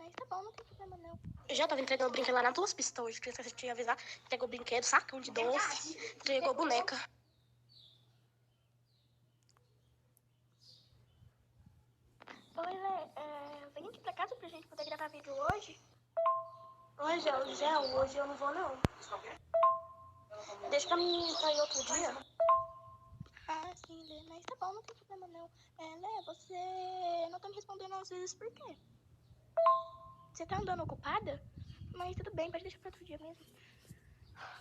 mas tá bom, não tem problema não. Eu já tava entregando brinquedo lá na Duas Pistas hoje, queria te avisar. Entregou brinquedo, sacão de doce, entregou boneca. Oi, Lê, vem aqui pra casa pra gente poder gravar vídeo hoje. Oi, Gel, hoje eu não vou não. Deixa pra mim sair outro dia. Ah, sim, Lê, mas tá bom, não tem problema não. Lê, você não tá me respondendo às vezes por quê? Você tá andando ocupada? Mas tudo bem, pode deixar pra outro dia mesmo.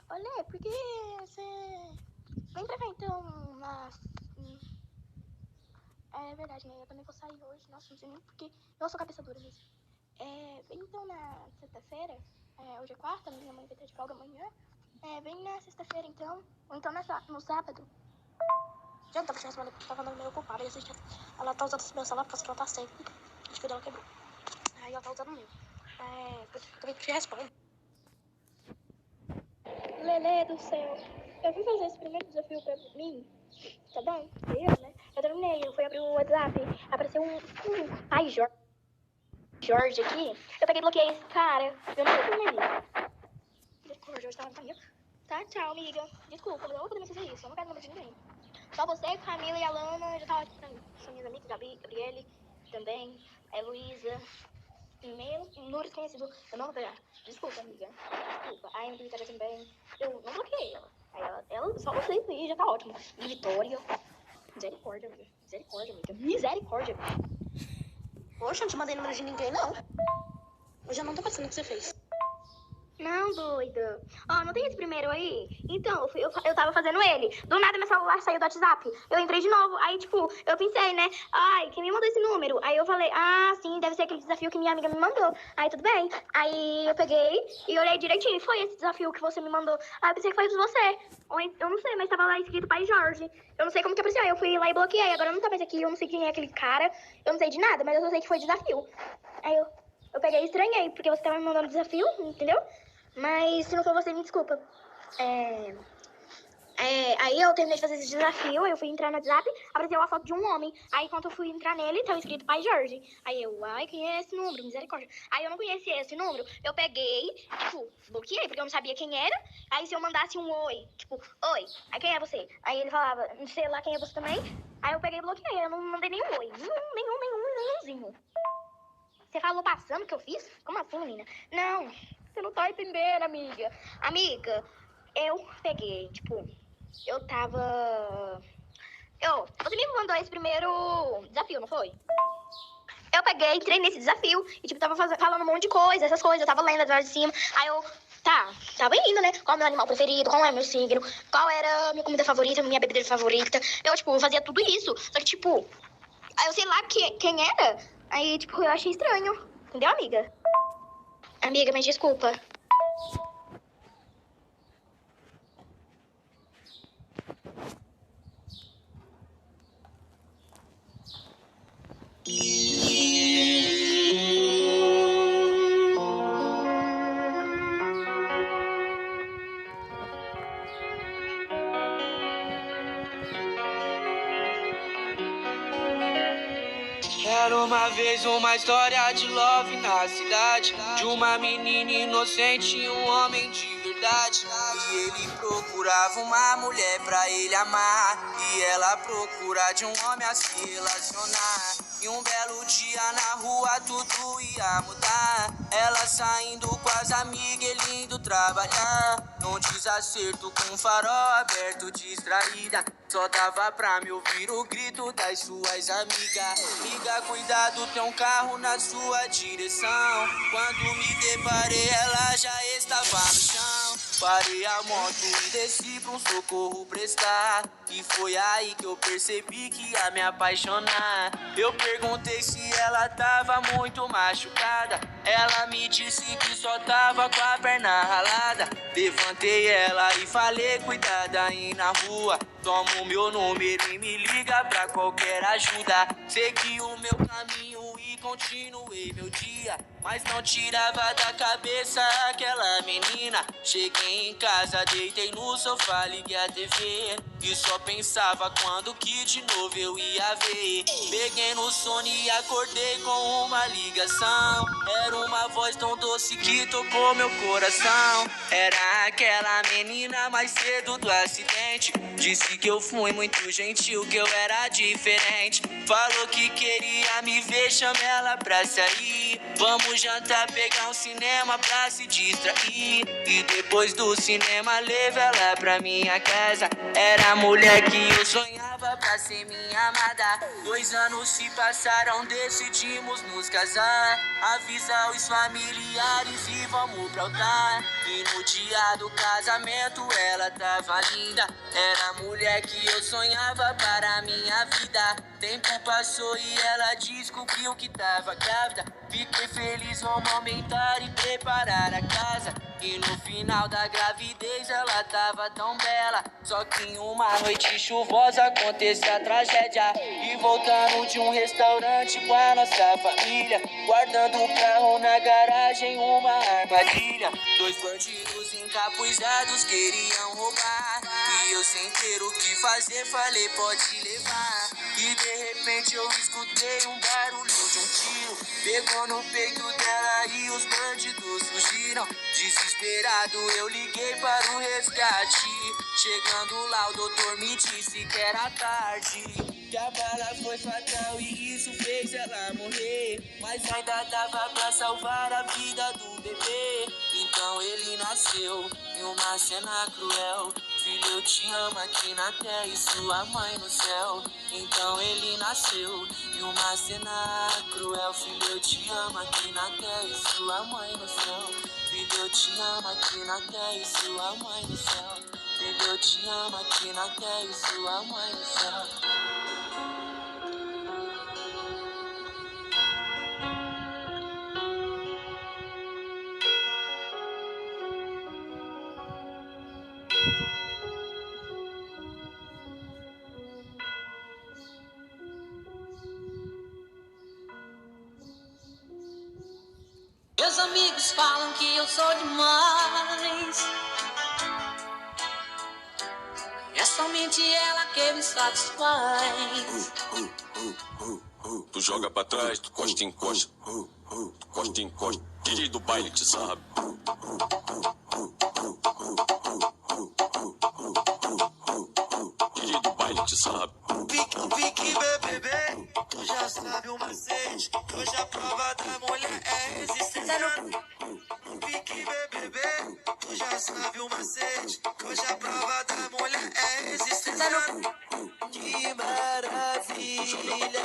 Olha, por que você... Vem pra cá então, É verdade, né? Eu também vou sair hoje. Nossa, não sei nem porque... Eu sou cabeça dura mesmo. Vem então na sexta-feira. Hoje é quarta, minha mãe vai ter de folga amanhã. Vem na sexta-feira então. Ou então no sábado. Já não tava te respondendo porque tava andando meio ocupada. Ela tá usando o meu celular porque ela tá sem. Acho que o dela quebrou. Aí ela tá usando o meu. Eu também te respondo. Lelê do céu. Eu fui fazer esse primeiro desafio pra mim. Tá bom? Né? Eu terminei, eu fui abrir o WhatsApp. Apareceu um pai Jorge aqui. Eu peguei e bloqueei esse cara. Eu não sei como Desculpa, Jorge, tá comigo. Tá, tchau, amiga. Desculpa, eu não vou poder mais fazer isso. Eu não quero nome de ninguém. Só você, Camila e a Lana já tá ótimo pra mim. São minhas amigas, Gabriele também. Luísa. E-mail, número desconhecido. Eu não vou pegar. Desculpa, amiga. Desculpa. A Emily tá também. Eu não bloqueei ela. Ela só você aí já tá ótimo. E Vitória. Misericórdia, amiga. Misericórdia, amiga. Misericórdia. Poxa, eu não te mandei número de ninguém, não. Hoje eu não tô pensando no que você fez. Não, doida. Não tem esse primeiro aí? Então, eu tava fazendo ele. Do nada, meu celular saiu do WhatsApp. Eu entrei de novo. Aí, eu pensei, né? Ai, quem me mandou esse número? Aí eu falei, sim, deve ser aquele desafio que minha amiga me mandou. Aí, tudo bem. Aí eu peguei e olhei direitinho. Foi esse desafio que você me mandou. Aí eu pensei que foi você. Eu não sei, mas tava lá escrito Pai Jorge. Eu não sei como que apareceu. Aí eu fui lá e bloqueei. Agora não tá mais aqui. Eu não sei quem é aquele cara. Eu não sei de nada, mas eu só sei que foi desafio. Aí eu peguei e estranhei, porque você tava me mandando desafio, entendeu? Mas se não for você, me desculpa. Aí eu terminei de fazer esse desafio, eu fui entrar no WhatsApp, apareceu a foto de um homem. Aí quando eu fui entrar nele, tava escrito Pai Jorge. Aí ai, quem é esse número? Misericórdia. Aí eu não conhecia esse número, eu peguei, bloqueei, porque eu não sabia quem era. Aí se eu mandasse um oi, oi, aí quem é você? Aí ele falava, não sei lá quem é você também. Aí eu peguei e bloqueei, eu não mandei nenhum oi, nenhumzinho. Você falou passando que eu fiz? Como assim, menina? Não, você não tá entendendo, amiga. Amiga, eu peguei, eu tava... Você me mandou esse primeiro desafio, não foi? Eu peguei, entrei nesse desafio e, tava falando um monte de coisa, essas coisas. Eu tava lendo atrás de cima. Aí eu, tava indo, né? Qual é o meu animal preferido, qual é o meu signo, qual era a minha comida favorita, minha bebida favorita. Eu, fazia tudo isso. Só que, aí eu sei lá quem era. Aí, eu achei estranho. Entendeu, amiga? Amiga, mas desculpa. Era uma vez uma história de love na cidade, de uma menina inocente e um homem de verdade. E ele procurava uma mulher pra ele amar, e ela procura de um homem a se relacionar. E um belo dia na rua tudo ia mudar, ela saindo com as amigas, ele indo trabalhar. Num desacerto com o farol aberto, distraída, só dava pra me ouvir o grito das suas amigas. Amiga, cuidado, tem um carro na sua direção. Quando me deparei, ela já estava no chão. Parei a moto e desci pra um socorro prestar. E foi aí que eu percebi que ia me apaixonar. Eu perguntei se ela tava muito machucada. Ela me disse que só tava com a perna ralada. Levantei ela e falei, cuidado aí na rua. Toma o meu número e me liga pra qualquer ajuda. Segui o meu caminho e continuei meu dia, mas não tirava da cabeça aquela menina. Cheguei em casa, deitei no sofá, liguei a TV e só pensava quando que de novo eu ia ver. Peguei no sono e acordei com uma ligação. Era uma voz tão doce que tocou meu coração. Era aquela menina mais cedo do acidente. Disse que eu fui muito gentil, que eu era diferente. Falou que queria me ver, chamei ela pra sair. Vamos jantar, pegar um cinema pra se distrair. E depois do cinema levei ela pra minha casa. Era a mulher que eu sonhava pra ser minha amada. 2 anos se passaram, decidimos nos casar. Avisa os familiares e vamos pro altar. E no dia do casamento ela tava linda. Era a mulher que eu sonhava para minha vida. Tempo passou e ela descobriu que tava grávida. Fiquei feliz, vamos aumentar e preparar a casa. E no final da gravidez ela tava tão bela. Só que em uma noite chuvosa aconteceu a tragédia. E voltando de um restaurante com a nossa família, guardando o carro na garagem, uma armadilha. 2 bandidos encapuzados queriam roubar. E eu sem ter o que fazer falei pode levar. E de repente eu escutei um barulho de um tiro. Pegou no peito dela e os bandidos fugiram. Desesperado eu liguei para o resgate. Chegando lá o doutor me disse que era tarde, que a bala foi fatal e isso fez ela morrer. Mas ainda dava pra salvar a vida do bebê. Então ele nasceu em uma cena cruel. Filho, eu te amo aqui na terra e sua mãe no céu. Então ele nasceu em uma cena cruel. Filho, eu te amo aqui na terra e sua mãe no céu. Filho, eu te amo aqui na terra e sua mãe no céu. Filho, eu te amo aqui na terra e sua mãe no céu. Meus amigos falam que eu sou demais. É somente ela que me satisfaz. Tu joga pra trás, tu costa em costa. Tu costa em costa. DJ do baile te sabe. DJ do baile te sabe. Pique, bebê, tu já sabe o macete. Hoje a prova da mulher é resistência. Pique, bebê, tu já sabe o macete. Hoje a prova da mulher é resistência. Que maravilha,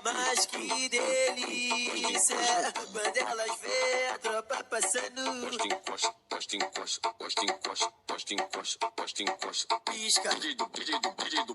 mas que delícia. Quando elas vê a tropa passando. Costa em costa, costa em costa, costa em costa, costa em costa, costa em costa. Pisca. DJ do